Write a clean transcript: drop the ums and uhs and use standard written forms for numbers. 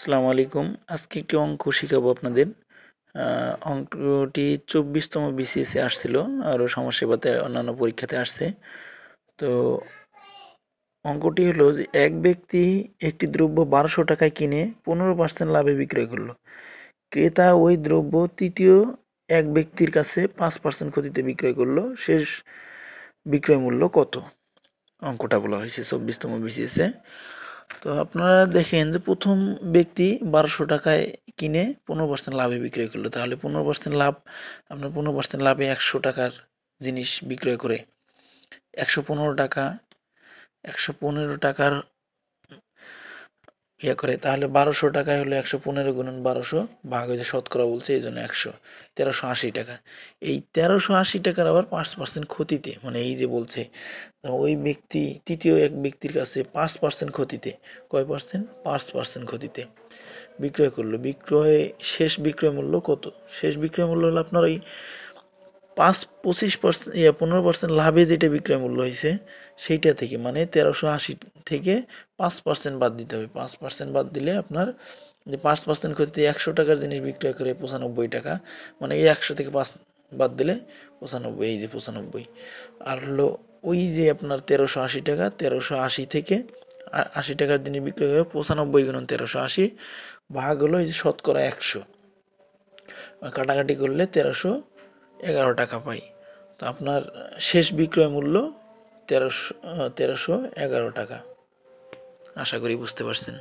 আসসালামু আলাইকুম। আজকে একটি অঙ্ক শিখাবো আপনাদের। অঙ্কটি ২৪তম বিসিএসে আসছিল, আরও সমাজসেবাতে অন্যান্য পরীক্ষাতে আসছে। তো অঙ্কটি হলো যে এক ব্যক্তি একটি দ্রব্য ১২০০ টাকায় কিনে ১৫% লাভে বিক্রয় করলো। ক্রেতা ওই দ্রব্য তৃতীয় এক ব্যক্তির কাছে ৫% ক্ষতিতে বিক্রয় করলো। শেষ বিক্রয় মূল্য কত? অঙ্কটা বলা হয়েছে ২৪তম বিসিএসে। তো আপনারা দেখেন যে প্রথম ব্যক্তি ১২০০ টাকায় কিনে ১৫% লাভে বিক্রয় করলো, তাহলে ১৫% লাভ, আপনার ১৫% লাভে ১০০ টাকার জিনিস বিক্রয় করে ১১৫ টাকা, ১১৫ টাকার করে, তাহলে ১২০০ টাকায় হলো ১১৫ গুণন ১২০০ ভাগ হয়েছে শতকরা বলছে, এই জন্য ১০০, ১৩৮০ টাকা। এই ১৩৮০ টাকার আবার ৫% ক্ষতিতে, মানে এই যে বলছে ওই ব্যক্তি তৃতীয় এক ব্যক্তির কাছে ৫% ক্ষতিতে, কয় পার্সেন্ট? ৫% ক্ষতিতে বিক্রয় করলো। শেষ বিক্রয় মূল্য কত? শেষ বিক্রয় মূল্য হলো আপনার ওই ২৫% ১৫% লাভে যেটা বিক্রয় মূল্য হয়েছে সেইটা থেকে, মানে ১৩৮০ থেকে ৫% বাদ দিতে হবে। ৫% বাদ দিলে আপনার যে ৫% ক্ষতিতে ১০০ টাকার জিনিস বিক্রয় করে ৯৫ টাকা, মানে এই ১০০ থেকে ৫ বাদ দিলে ৯৫, এই যে ৯৫। আর হলো ওই যে আপনার ১৩৮০ টাকা, ১৩৮০ থেকে ৮০ টাকার জিনিস বিক্রয় করে ৯৫ গুণন ১৩৮০ ভাগ হলো এই যে শতকরা ১০০, কাটাকাটি করলে ১৩১১ টাকা পাই। তো আপনার শেষ বিক্রয় মূল্য ১৩১১ টাকা। আশা করি বুঝতে পারছেন।